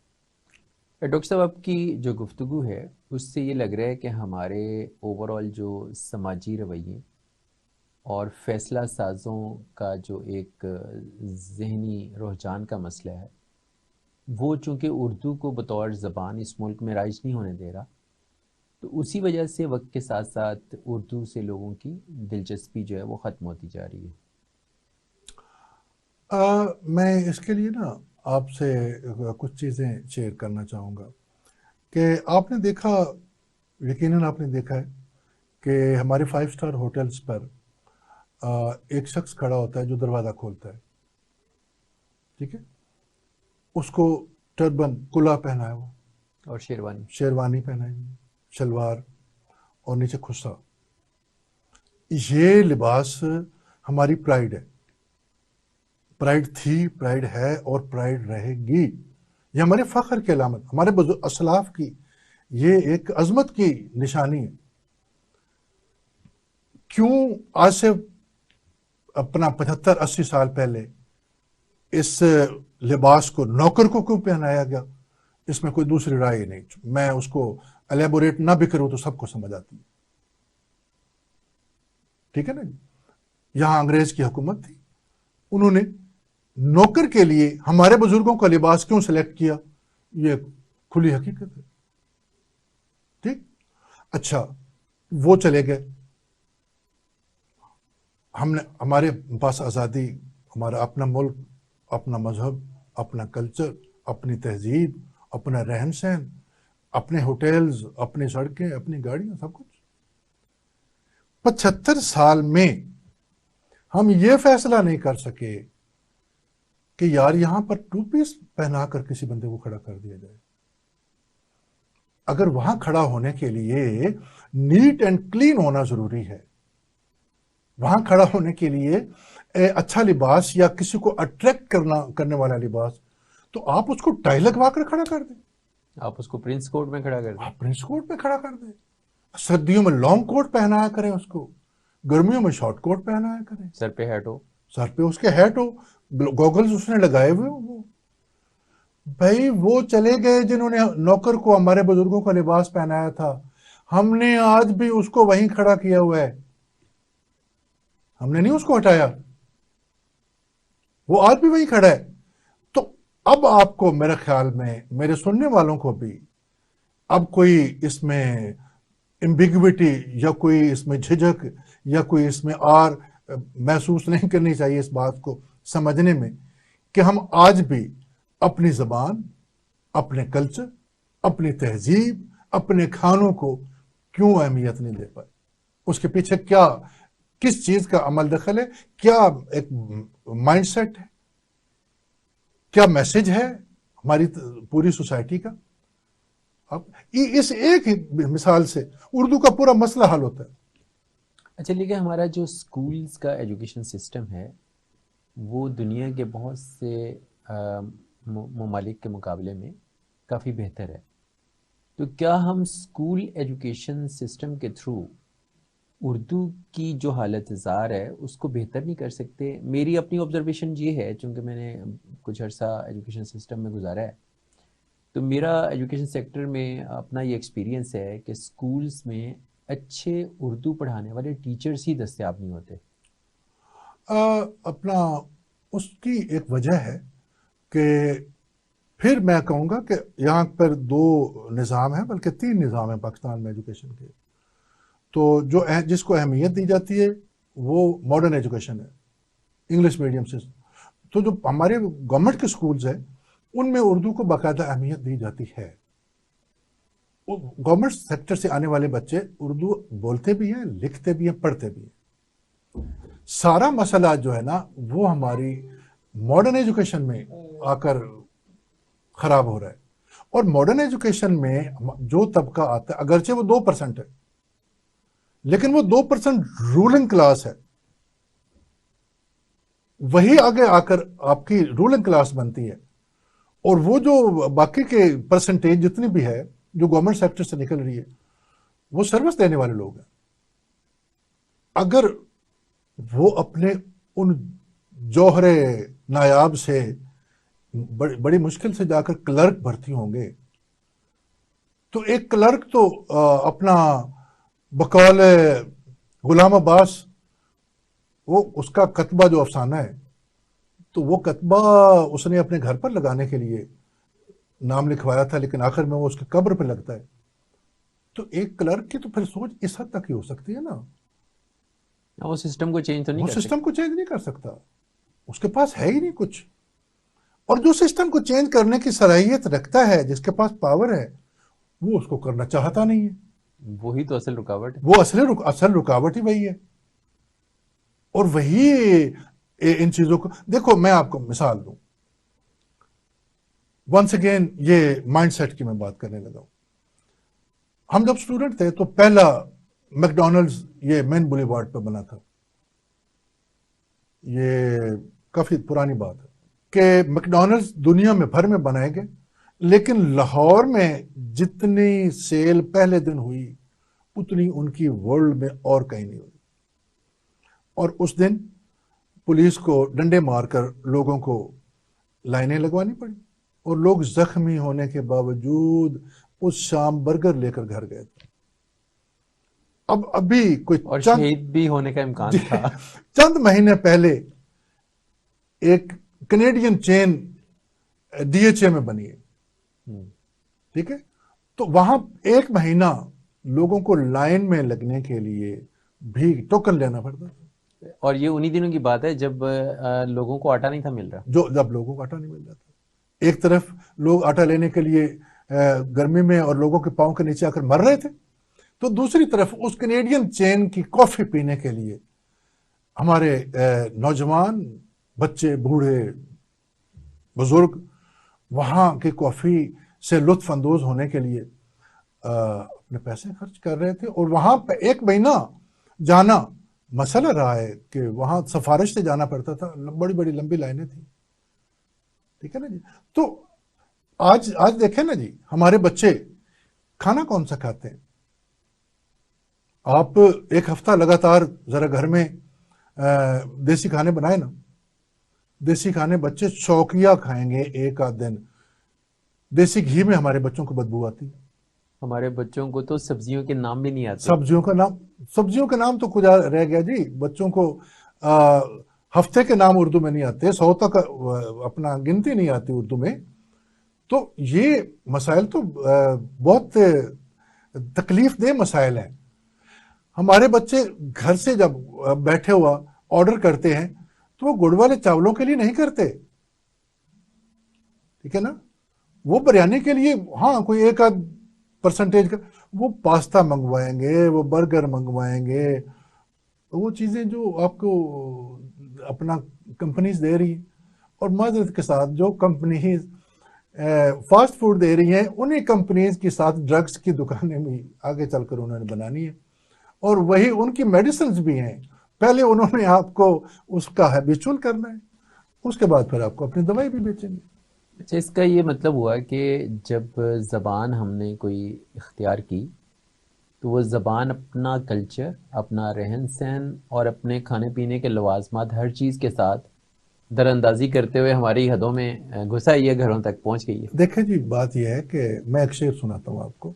Speaker 1: ڈاکٹر صاحب آپ کی جو گفتگو ہے اس سے یہ لگ رہا ہے کہ ہمارے اوور آل جو سماجی رویے اور فیصلہ سازوں کا جو ایک ذہنی رجحان کا مسئلہ ہے وہ چونکہ اردو کو بطور زبان اس ملک میں رائج نہیں ہونے دے رہا، تو اسی وجہ سے وقت کے ساتھ ساتھ اردو سے لوگوں کی دلچسپی جو ہے وہ ختم ہوتی جا رہی ہے.
Speaker 2: میں اس کے لیے نا آپ سے کچھ چیزیں شیئر کرنا چاہوں گا کہ آپ نے دیکھا، یقیناً آپ نے دیکھا ہے کہ ہمارے 5 اسٹار ہوٹلز پر ایک شخص کھڑا ہوتا ہے جو دروازہ کھولتا ہے. ٹھیک ہے، اس کو ٹربن کلا پہنا ہے، وہ
Speaker 1: اور
Speaker 2: شیروانی پہنائی ہوئی، شلوار اور نیچے خصا. یہ لباس ہماری پرائیڈ ہے، پرائیڈ تھی، پرائیڈ ہے اور پرائیڈ رہے گی. یہ ہمارے فخر کی علامت، ہمارے اسلاف کی یہ ایک عظمت کی نشانی ہے. کیوں آج سے اپنا 75-80 سال پہلے اس لباس کو نوکر کو کیوں پہنایا گیا، اس میں کوئی دوسری رائے نہیں. میں اس کو الیبوریٹ نہ بھی کروں تو سب کو سمجھ آتی ہے. ٹھیک ہے نا جی. یہاں انگریز کی حکومت تھی، انہوں نے نوکر کے لیے ہمارے بزرگوں کا لباس کیوں سلیکٹ کیا، یہ کھلی حقیقت ہے. ٹھیک، اچھا وہ چلے گئے، ہمارے پاس آزادی، ہمارا اپنا ملک، اپنا مذہب، اپنا کلچر، اپنی تہذیب، اپنا رہن سہن، اپنے ہوٹلز، اپنی سڑکیں، اپنی گاڑیاں، سب کچھ. 75 سال میں ہم یہ فیصلہ نہیں کر سکے کہ یار یہاں پر 2 پیس پہنا کر کسی بندے کو کھڑا کر دیا جائے. اگر وہاں کھڑا ہونے کے لیے نیٹ اینڈ کلین ہونا ضروری ہے، وہاں کھڑا ہونے کے لیے اچھا لباس یا کسی کو اٹریکٹ کرنے والا لباس، تو آپ اس کو ٹائی لگوا کر کھڑا کر دیں،
Speaker 1: آپ اس کو پرنس کوٹ میں کھڑا کر دیں،
Speaker 2: آپ پرنس کوٹ میں کھڑا کر دیں. سردیوں میں لانگ کوٹ پہنایا کریں اس کو، گرمیوں میں شارٹ کوٹ پہنایا کریں،
Speaker 1: سر پہ ہیٹ ہو،
Speaker 2: سر پہ اس کے ہیٹ ہو، گوگلز اس نے لگائے ہوئے ہو. بھائی وہ چلے گئے جنہوں نے نوکر کو ہمارے بزرگوں کا لباس پہنایا تھا، ہم نے آج بھی اس کو وہیں کھڑا کیا ہوا ہے، ہم نے نہیں اس کو ہٹایا، وہ آج بھی وہیں کھڑا ہے. تو اب آپ کو میرے خیال میں، میرے سننے والوں کو بھی اب کوئی اس میں ایمبیگوٹی یا کوئی اس میں جھجک یا کوئی اس میں آر محسوس نہیں کرنی چاہیے اس بات کو سمجھنے میں کہ ہم آج بھی اپنی زبان، اپنے کلچر، اپنی تہذیب، اپنے کھانوں کو کیوں اہمیت نہیں دے پائے. اس کے پیچھے کیا، کس چیز کا عمل دخل ہے، کیا ایک مائنڈ سیٹ ہے، کیا میسج ہے ہماری پوری سوسائٹی کا. اب اس ایک مثال سے اردو کا پورا مسئلہ حل ہوتا ہے.
Speaker 1: اچھا لیکن ہمارا جو اسکولز کا ایجوکیشن سسٹم ہے وہ دنیا کے بہت سے ممالک کے مقابلے میں کافی بہتر ہے، تو کیا ہم اسکول ایجوکیشن سسٹم کے تھرو اردو کی جو حالت زار ہے اس کو بہتر نہیں کر سکتے؟ میری اپنی آبزرویشن یہ ہے، چونکہ میں نے کچھ عرصہ ایجوکیشن سسٹم میں گزارا ہے، تو میرا ایجوکیشن سیکٹر میں اپنا یہ ایکسپیرینس ہے کہ اسکولز میں اچھے اردو پڑھانے والے ٹیچرز ہی دستیاب نہیں ہوتے.
Speaker 2: اپنا اس کی ایک وجہ ہے کہ پھر میں کہوں گا کہ یہاں پر 2 نظام ہیں، بلکہ 3 نظام ہیں پاکستان میں ایجوکیشن کے. تو جس کو اہمیت دی جاتی ہے وہ ماڈرن ایجوکیشن ہے، انگلش میڈیم سے. تو جو ہمارے گورنمنٹ کے سکولز ہیں ان میں اردو کو باقاعدہ اہمیت دی جاتی ہے. گورنمنٹ سیکٹر سے آنے والے بچے اردو بولتے بھی ہیں، لکھتے بھی ہیں، پڑھتے بھی ہیں. سارا مسئلہ جو ہے نا وہ ہماری ماڈرن ایجوکیشن میں آ کر خراب ہو رہا ہے. اور ماڈرن ایجوکیشن میں جو طبقہ آتا ہے، اگرچہ وہ 2% ہے، لیکن وہ 2% رولنگ کلاس ہے. وہی آگے آ کر آپ کی رولنگ کلاس بنتی ہے. اور وہ جو باقی کے پرسنٹیج جتنی بھی ہے جو گورنمنٹ سیکٹر سے نکل رہی ہے وہ سروس دینے والے لوگ ہیں. اگر وہ اپنے ان جوہر نایاب سے بڑی مشکل سے جا کر کلرک بھرتی ہوں گے، تو ایک کلرک تو اپنا بقول غلام عباس وہ اس کا کتبہ جو افسانہ ہے، تو وہ کتبہ اس نے اپنے گھر پر لگانے کے لیے نام لکھوایا تھا، لیکن آخر میں وہ اس کی قبر پہ لگتا ہے. تو ایک کلرک کی تو پھر سوچ اس حد تک ہی ہو سکتی ہے نا.
Speaker 1: وہ سسٹم کو چینج تو نہیں
Speaker 2: وہ
Speaker 1: کر
Speaker 2: سسٹم
Speaker 1: سکتے.
Speaker 2: کو چینج نہیں کر سکتا، اس کے پاس ہے ہی نہیں کچھ. اور جو سسٹم کو چینج کرنے کی صلاحیت رکھتا ہے، جس کے پاس پاور ہے، وہ اس کو کرنا چاہتا نہیں ہے.
Speaker 1: وہی تو اصل رکاوٹ ہے.
Speaker 2: وہ اصل رکاوٹ ہی وہی ہے. اور وہی ان چیزوں کو دیکھو. میں آپ کو مثال دوں. ونس اگین یہ مائنڈ سیٹ کی میں بات کرنے لگا ہوں. ہم جب اسٹوڈنٹ تھے تو پہلا میک ڈونلڈز یہ مین بولیوارڈ پہ بنا تھا. یہ کافی پرانی بات ہے کہ میک ڈونلڈز دنیا میں بھر میں بنائے گئے، لیکن لاہور میں جتنی سیل پہلے دن ہوئی اتنی ان کی ورلڈ میں اور کہیں نہیں ہوئی. اور اس دن پولیس کو ڈنڈے مار کر لوگوں کو لائنیں لگوانی پڑی، اور لوگ زخمی ہونے کے باوجود اس شام برگر لے کر گھر گئے تھے. اب ابھی کوئی
Speaker 1: اور شہید بھی ہونے کا امکان تھا.
Speaker 2: چند مہینے پہلے ایک Canadian chain D H A میں بنی ہے، ٹھیک ہے. تو وہاں 1 مہینہ لوگوں کو لائن میں لگنے کے لیے بھی ٹوکن لینا پڑتا تھا.
Speaker 1: اور یہ انہی دنوں کی بات ہے جب لوگوں کو آٹا نہیں تھا مل رہا.
Speaker 2: جب لوگوں کو آٹا نہیں مل رہا تھا. ایک طرف لوگ آٹا لینے کے لیے گرمی میں اور لوگوں کے پاؤں کے نیچے آ کر مر رہے تھے، تو دوسری طرف اس کینیڈین چین کی کافی پینے کے لیے ہمارے نوجوان، بچے، بوڑھے، بزرگ وہاں کی کافی سے لطف اندوز ہونے کے لیے اپنے پیسے خرچ کر رہے تھے. اور وہاں پہ 1 مہینہ جانا مسئلہ رہا ہے کہ وہاں سفارش سے جانا پڑتا تھا، بڑی بڑی لمبی لائنیں تھیں. ٹھیک ہے نا جی. تو آج دیکھیں نا جی، ہمارے بچے کھانا کون سا کھاتے ہیں؟ آپ 1 ہفتہ لگاتار ذرا گھر میں دیسی کھانے بنائے نا. دیسی کھانے بچے شوقیہ کھائیں گے. 1 آدھ دن دیسی گھی میں ہمارے بچوں کو بدبو آتی ہے.
Speaker 1: ہمارے بچوں کو تو سبزیوں کے نام بھی نہیں آتے.
Speaker 2: سبزیوں کا نام تو کجا رہ گیا جی. بچوں کو ہفتے کے نام اردو میں نہیں آتے، 100 تک اپنا گنتی نہیں آتی اردو میں. تو یہ مسائل تو بہت تکلیف دہ مسائل ہیں. ہمارے بچے گھر سے جب بیٹھے ہوا آرڈر کرتے ہیں تو وہ گڑ والے چاولوں کے لیے نہیں کرتے، ٹھیک ہے نا. وہ بریانی کے لیے ہاں کوئی 1 آدھ پرسنٹیج کا وہ پاستا منگوائیں گے، وہ برگر منگوائیں گے، وہ چیزیں جو آپ کو اپنا کمپنیز دے رہی ہیں. اور معذرت کے ساتھ جو کمپنیز فاسٹ فوڈ دے رہی ہیں، انہیں کمپنیز کے ساتھ ڈرگس کی دکانیں بھی آگے چل کر انہوں نے بنانی ہے، اور وہی ان کی میڈیسنز بھی ہیں. پہلے انہوں نے آپ کو اس کا ہیبیچول کرنا ہے، اس کے بعد پھر آپ کو اپنی دوائی بھی بیچیں گے.
Speaker 1: اچھا، اس کا یہ مطلب ہوا کہ جب زبان ہم نے کوئی اختیار کی تو وہ زبان اپنا کلچر، اپنا رہن سہن اور اپنے کھانے پینے کے لوازمات ہر چیز کے ساتھ در اندازی کرتے ہوئے ہماری حدوں میں گھس آئی ہے، گھروں تک پہنچ گئی ہے.
Speaker 2: دیکھیں جی، بات یہ ہے کہ میں ایک شعر سناتا ہوں آپ کو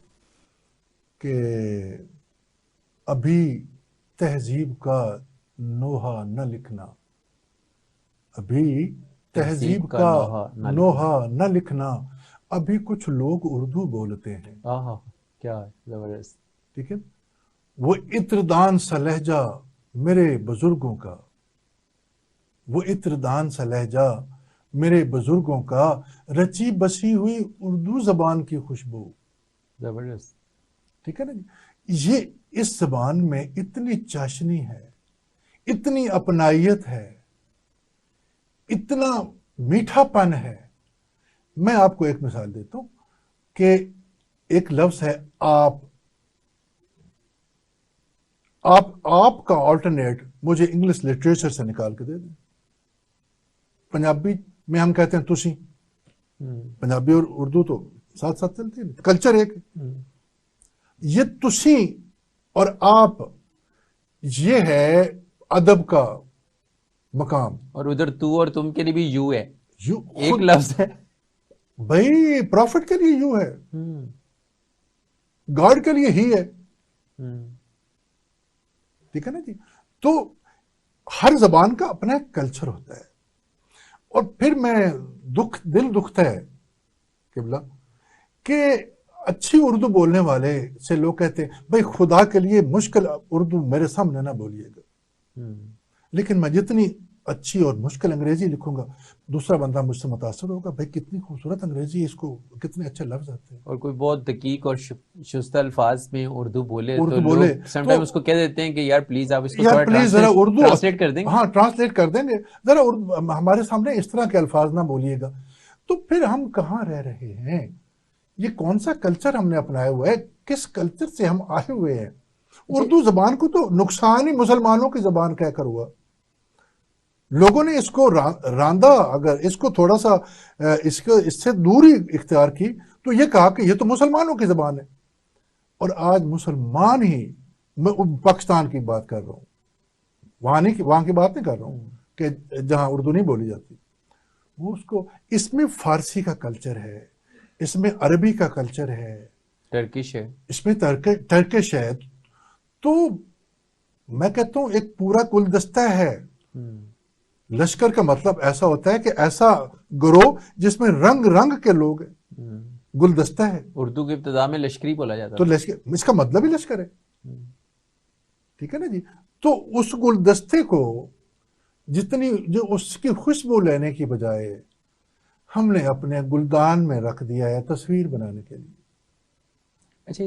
Speaker 2: کہ ابھی تہذیب کا نوحہ نہ لکھنا، ابھی تہذیب کا نوحہ نہ لکھنا، ابھی کچھ لوگ اردو بولتے ہیں،
Speaker 1: ہاں کیا زبردست.
Speaker 2: ٹھیک ہے، وہ عطردان سا لہجہ میرے بزرگوں کا، وہ عطردان سا لہجہ میرے بزرگوں کا، رچی بسی ہوئی اردو زبان کی خوشبو.
Speaker 1: زبردست.
Speaker 2: ٹھیک ہے نا جی، یہ اس زبان میں اتنی چاشنی ہے، اتنی اپنائیت ہے، اتنا میٹھا پن ہے. میں آپ کو ایک مثال دیتا ہوں کہ ایک لفظ ہے آپ. آپ کا آلٹرنیٹ مجھے انگلش لٹریچر سے نکال کے دے دیں. پنجابی میں ہم کہتے ہیں تسی، پنجابی اور اردو تو ساتھ ساتھ چلتی ہے، کلچر ایک ہے. یہ تسی اور آپ، یہ ہے ادب کا مقام.
Speaker 1: اور ادھر تو اور تم کے لیے بھی یو ہے،
Speaker 2: یو
Speaker 1: ایک لفظ ہے.
Speaker 2: بھائی پروفٹ کے لیے یو ہے، گاڈ کے لیے ہی ہے. ٹھیک ہے نا جی. تو ہر زبان کا اپنا ایک کلچر ہوتا ہے. اور پھر میں دل دکھتا ہے قبلہ کہ اچھی اردو بولنے والے سے لوگ کہتے ہیں بھائی خدا کے لیے مشکل اردو میرے سامنے نہ بولیے گا. لیکن میں جتنی اچھی اور مشکل انگریزی لکھوں گا، دوسرا بندہ مجھ سے متاثر ہوگا، بھائی کتنی خوبصورت انگریزی، اس کو کتنے اچھے لفظ آتے ہیں.
Speaker 1: اور کوئی بہت دقیق اور شستہ الفاظ میں اردو بولے تو
Speaker 2: اردو
Speaker 1: لوگ
Speaker 2: بولے
Speaker 1: سم
Speaker 2: تو
Speaker 1: ٹائم اس کو کہہ دیتے ہیں کہ یار پلیز آپ اس کو
Speaker 2: یار
Speaker 1: تھوڑا
Speaker 2: پلیز ذرا اردو
Speaker 1: ٹرانسلیٹ کر دیں گے.
Speaker 2: ہاں ٹرانسلیٹ کر دیں گے ذرا اردو ہمارے سامنے اس طرح کے الفاظ نہ بولیے گا. تو پھر ہم کہاں رہ رہے ہیں؟ یہ کون سا کلچر ہم نے اپنایا ہوا ہے؟ کس کلچر سے ہم آئے ہوئے ہیں؟ اردو زبان کو تو نقصان ہی مسلمانوں کی زبان کہہ کر ہوا. لوگوں نے اس کو راندہ، اگر اس کو تھوڑا سا اس سے دوری اختیار کی تو یہ کہا کہ یہ تو مسلمانوں کی زبان ہے. اور آج مسلمان ہی، میں پاکستان کی بات کر رہا ہوں، وہاں کی بات نہیں کر رہا ہوں کہ جہاں اردو نہیں بولی جاتی، وہ اس میں فارسی کا کلچر ہے، اس میں عربی کا کلچر ہے،
Speaker 1: ٹرکش ہے،
Speaker 2: اس میں ٹرکش ہے. تو میں کہتا ہوں ایک پورا گلدستہ ہے. لشکر کا مطلب ایسا ہوتا ہے کہ ایسا گروہ جس میں رنگ رنگ کے لوگ ہیں، گلدستہ ہے.
Speaker 1: اردو کی ابتدا میں لشکری بولا جاتا
Speaker 2: تو
Speaker 1: تھا.
Speaker 2: لشکر، اس کا مطلب ہی لشکر ہے. ٹھیک ہے نا جی. تو اس گلدستے کو جتنی جو اس کی خوشبو لینے کی بجائے ہم نے اپنے گلدان میں رکھ دیا ہے تصویر بنانے کے لیے.
Speaker 1: اچھا،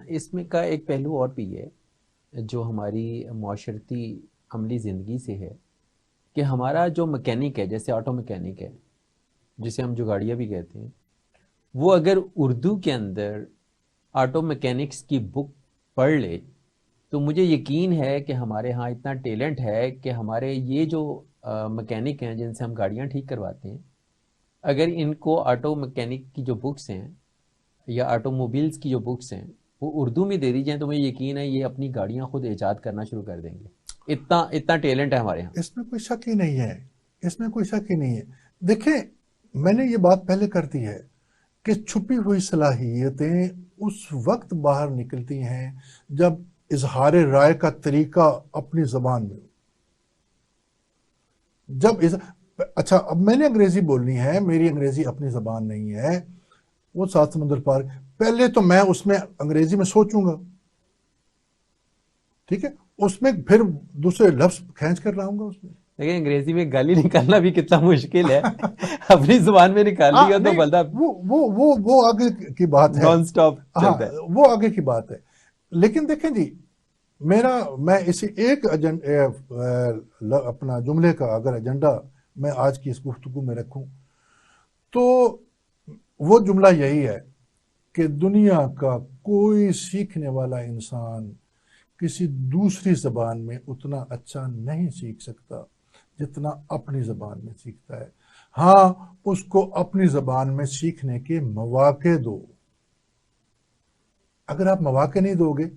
Speaker 1: اس میں کا ایک پہلو اور بھی ہے جو ہماری معاشرتی عملی زندگی سے ہے کہ ہمارا جو مکینک ہے، جیسے آٹو مکینک ہے جسے ہم جگاڑیاں بھی کہتے ہیں، وہ اگر اردو کے اندر آٹو مکینکس کی بک پڑھ لے تو مجھے یقین ہے کہ ہمارے ہاں اتنا ٹیلنٹ ہے کہ ہمارے یہ جو مکینک ہیں جن سے ہم گاڑیاں ٹھیک کرواتے ہیں، اگر ان کو آٹو مکینک کی جو بکس ہیں یا آٹو موبیلز کی جو بکس ہیں وہ اردو میں دے دی جائیں تو مجھے یقین ہے یہ اپنی گاڑیاں خود ایجاد کرنا شروع کر دیں گے. اتنا ٹیلنٹ ہے ہمارے ہاں.
Speaker 2: اس میں کوئی شک ہی نہیں ہے، اس میں کوئی شک ہی نہیں ہے. دیکھیں، میں نے یہ بات پہلے کر دی ہے کہ چھپی ہوئی صلاحیتیں اس وقت باہر نکلتی ہیں جب اظہار رائے کا طریقہ اپنی زبان میں ہو. اچھا، اب میں نے انگریزی بولنی ہے، میری انگریزی اپنی زبان نہیں ہے، وہ سات سمندر پار، پہلے تو میں اس میں انگریزی میں سوچوں گا، ٹھیک ہے، اس میں پھر دوسرے لفظ کھینچ کر لاؤں گا اس میں.
Speaker 1: لیکن انگریزی میں گالی نکالنا بھی کتنا مشکل ہے. اپنی زبان میں نکال لیا تو بلدا
Speaker 2: وہ آگے کی بات ہے،
Speaker 1: نان سٹاپ
Speaker 2: ہاں
Speaker 1: چلتا ہے.
Speaker 2: وہ آگے کی بات ہے. لیکن دیکھیں جی، میں اسی ایک اپنا جملے کا اگر ایجنڈا میں آج کی اس گفتگو میں رکھوں تو وہ جملہ یہی ہے کہ دنیا کا کوئی سیکھنے والا انسان کسی دوسری زبان میں اتنا اچھا نہیں سیکھ سکتا جتنا اپنی زبان میں سیکھتا ہے. ہاں، اس کو اپنی زبان میں سیکھنے کے مواقع دو. اگر آپ مواقع نہیں دو گے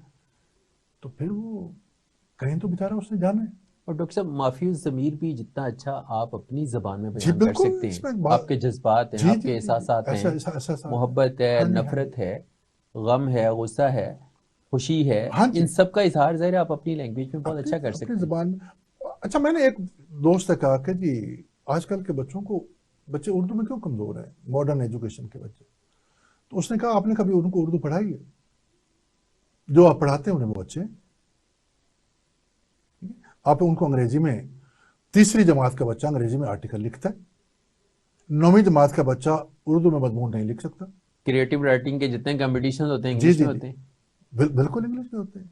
Speaker 2: تو پھر وہ کہیں تو بیچارہ اس نے جانا ہے.
Speaker 1: اور ڈاکٹر صاحب، معافی الضمیر بھی جتنا اچھا آپ اپنی زبان میں
Speaker 2: جی
Speaker 1: بیان کر
Speaker 2: بالکل،
Speaker 1: سکتے
Speaker 2: اس
Speaker 1: ہیں،
Speaker 2: میں
Speaker 1: آپ کے جذبات ہیں،
Speaker 2: جی
Speaker 1: آپ کے احساسات ہیں،
Speaker 2: ایسا
Speaker 1: محبت ہے،
Speaker 2: ہاں جی،
Speaker 1: نفرت ہے، غم ہے، غصہ ہے، خوشی ہے،
Speaker 2: ہاں جی،
Speaker 1: ان سب کا اظہار ظاہر آپ اپنی لینگویج میں بہت اچھا کر
Speaker 2: اپنی
Speaker 1: سکتے ہیں.
Speaker 2: زبان میں. اچھا، میں نے ایک دوست سے کہا کہ جی آج کل کے بچے اردو میں کیوں کمزور ہیں، ماڈرن ایجوکیشن کے بچے. تو اس نے کہا آپ نے کبھی ان کو اردو پڑھائی ہے؟ جو آپ پڑھاتے ہیں انہیں وہ اچھے ہیں، آپ ان کو انگریزی میں، تیسری جماعت کا بچہ انگریزی میں آرٹیکل لکھتا ہے، 9ویں جماعت کا بچہ اردو میں مضمون نہیں لکھ سکتا۔
Speaker 1: کریٹو رائٹنگ کے جتنے کمپٹیشن ہوتے ہیں
Speaker 2: جی
Speaker 1: انگلش
Speaker 2: جی
Speaker 1: میں
Speaker 2: جی،
Speaker 1: ہوتے ہیں۔
Speaker 2: بالکل انگلش میں ہوتے ہیں۔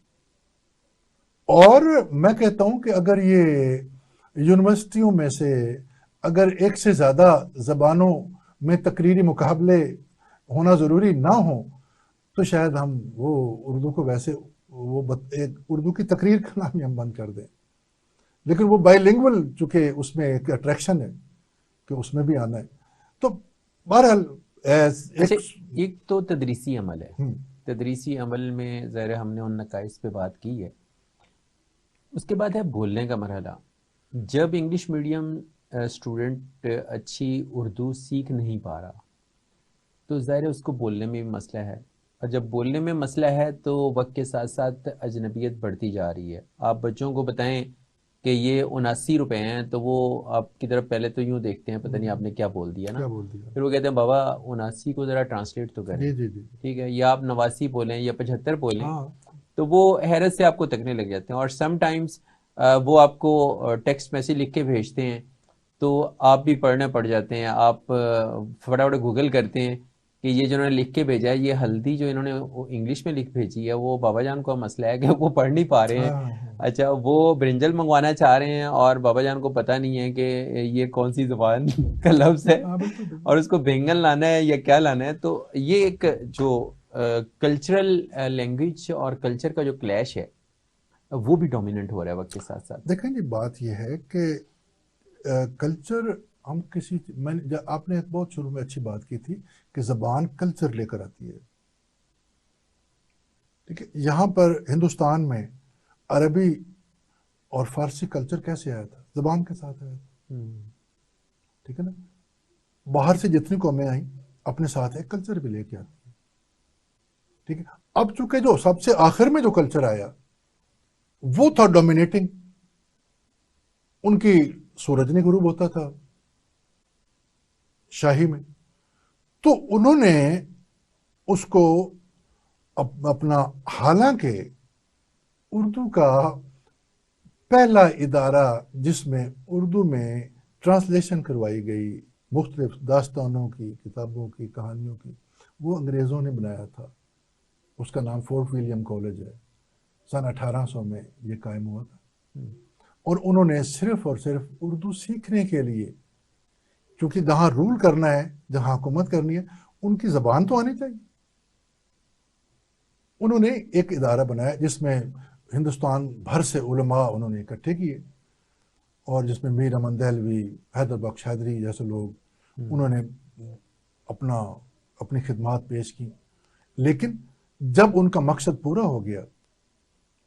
Speaker 2: اور میں کہتا ہوں کہ اگر یہ یونیورسٹیوں میں سے اگر ایک سے زیادہ زبانوں میں تقریری مقابلے ہونا ضروری نہ ہوں تو شاید ہم وہ اردو کو ویسے اردو کی تقریر کا نام ہی ہم بند کر دیں، لیکن وہ بائی لنگول چونکہ اس میں ایک اٹریکشن ہے کہ اس میں بھی آنا ہے، تو بہرحال
Speaker 1: اچھا، ایک تو تدریسی عمل ہے،
Speaker 2: ہم،
Speaker 1: تدریسی عمل میں ظاہر ہم نے ان نقائص پہ بات کی ہے، اس کے بعد ہے بولنے کا مرحلہ۔ جب انگلش میڈیم اسٹوڈنٹ اچھی اردو سیکھ نہیں پا رہا تو ظاہر ہے اس کو بولنے میں بھی مسئلہ ہے، اور جب بولنے میں مسئلہ ہے تو وقت کے ساتھ ساتھ اجنبیت بڑھتی جا رہی ہے۔ آپ بچوں کو بتائیں کہ یہ 79 روپے ہیں تو وہ آپ کی طرف پہلے تو یوں دیکھتے ہیں پتہ نہیں آپ نے کیا بول دیا نا،
Speaker 2: کیا بول دیا؟
Speaker 1: پھر وہ کہتے ہیں بابا 79 کو ذرا ٹرانسلیٹ تو کریں،
Speaker 2: جی جی جی،
Speaker 1: ٹھیک ہے، یا آپ 89 بولیں یا 75 بولیں،
Speaker 2: ہاں
Speaker 1: تو وہ حیرت سے آپ کو تکنے لگ جاتے ہیں۔ اور سم ٹائمز وہ آپ کو ٹیکسٹ میسیج لکھ کے بھیجتے ہیں تو آپ بھی پڑھنے پڑ جاتے ہیں، آپ فٹافٹ گوگل کرتے ہیں کہ یہ جو انہوں نے لکھ کے بھیجا ہے، یہ ہلدی جو انہوں نے انگلش میں لکھ بھیجی ہے وہ بابا جان کو مسئلہ ہے کہ وہ پڑھ نہیں پا رہے ہیں،
Speaker 2: ہاں
Speaker 1: اچھا وہ برنجل منگوانا چاہ رہے ہیں اور بابا جان کو پتہ نہیں ہے کہ یہ کون سی زبان کا لفظ ہے
Speaker 2: ہاں، بالکل بالکل۔
Speaker 1: اور اس کو بینگن لانا ہے یا کیا لانا ہے۔ تو یہ ایک جو کلچرل لینگویج اور کلچر کا جو کلیش ہے وہ بھی ڈومیننٹ ہو رہا ہے وقت کے ساتھ ساتھ۔
Speaker 2: دیکھیں جی، بات یہ ہے کہ کلچر، ہم کسی، آپ نے ایک بہت شروع میں اچھی بات کی تھی کہ زبان کلچر لے کر آتی ہے، ٹھیک ہے، یہاں پر ہندوستان میں عربی اور فارسی کلچر کیسے آیا تھا؟ زبان کے ساتھ آیا تھا، ٹھیک ہے نا؟ باہر سے جتنی قومیں آئیں اپنے ساتھ ایک کلچر بھی لے کے آتی ہیں، ٹھیک ہے۔ اب چونکہ جو سب سے آخر میں جو کلچر آیا وہ تھا ڈومینیٹنگ، ان کی سورج نہیں غروب ہوتا تھا شاہی میں، تو انہوں نے اس کو اپنا، حالانکہ اردو کا پہلا ادارہ جس میں اردو میں ٹرانسلیشن کروائی گئی مختلف داستانوں کی، کتابوں کی، کہانیوں کی، وہ انگریزوں نے بنایا تھا، اس کا نام فورٹ ولیم کالج ہے، سن 1800 میں یہ قائم ہوا تھا، اور انہوں نے صرف اور صرف اردو سیکھنے کے لیے، کیونکہ جہاں رول کرنا ہے، جہاں حکومت کرنی ہے، ان کی زبان تو آنی چاہیے، انہوں نے ایک ادارہ بنایا جس میں ہندوستان بھر سے علماء انہوں نے اکٹھے کیے، اور جس میں میر امن دہلوی، حیدر بخش حیدری جیسے لوگ، انہوں نے اپنی خدمات پیش کی، لیکن جب ان کا مقصد پورا ہو گیا،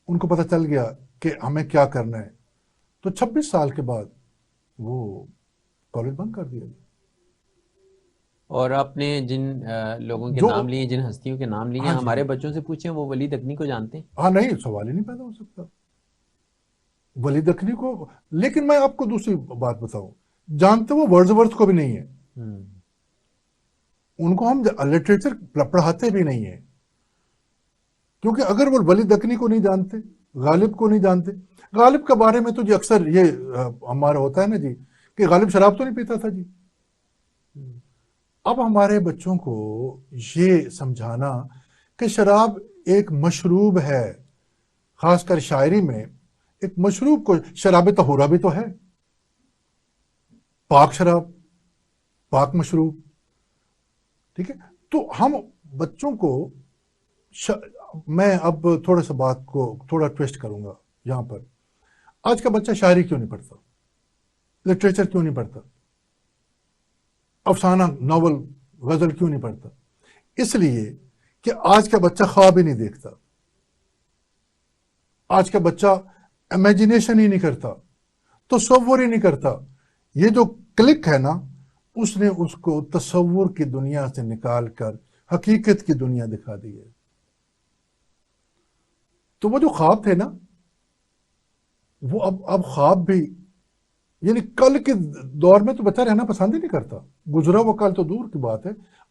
Speaker 2: ان کو پتہ چل گیا کہ ہمیں کیا کرنا ہے، تو 26 سال کے بعد وہ کالج بند کر دیا۔
Speaker 1: اور آپ نے جن لوگوں کے
Speaker 2: جو،
Speaker 1: نام لیے، جن ہستیوں کے نام لیے ہیں،
Speaker 2: ہاں جی
Speaker 1: ہمارے
Speaker 2: جی،
Speaker 1: بچوں سے پوچھیں وہ ولی دکنی کو جانتے ہیں؟
Speaker 2: ہاں، نہیں، سوال ہی نہیں پیدا ہو سکتا ولی دکنی کو، لیکن میں آپ کو دوسری بات بتاؤں، جانتے وہ ورڈزورتھ کو بھی نہیں ہے، ان کو ہم لٹریچر پڑھاتے بھی نہیں ہیں، کیونکہ اگر وہ ولی دکنی کو نہیں جانتے، غالب کو نہیں جانتے، غالب کے بارے میں تو جی اکثر یہ ہمارا ہوتا ہے نا جی کہ غالب شراب تو نہیں پیتا تھا جی۔ اب ہمارے بچوں کو یہ سمجھانا کہ شراب ایک مشروب ہے، خاص کر شاعری میں ایک مشروب کو، شراب طہورہ بھی تو ہے، پاک شراب، پاک مشروب، ٹھیک ہے، تو ہم بچوں کو میں اب تھوڑا سا بات کو تھوڑا ٹویسٹ کروں گا یہاں پر، آج کا بچہ شاعری کیوں نہیں پڑھتا، لٹریچر کیوں نہیں پڑھتا، افسانہ، ناول، غزل کیوں نہیں پڑھتا؟ اس لیے کہ آج کا بچہ خواب ہی نہیں دیکھتا، آج کا بچہ امیجنیشن ہی نہیں کرتا، تصور ہی نہیں کرتا، یہ جو کلک ہے نا، اس نے اس کو تصور کی دنیا سے نکال کر حقیقت کی دنیا دکھا دی ہے۔ تو وہ جو خواب تھے نا، وہ اب خواب بھی، یعنی کل کے دور میں تو بچہ رہنا پسند ہی نہیں کرتا، گزرا ہوا کل تو دور کی بات ہے،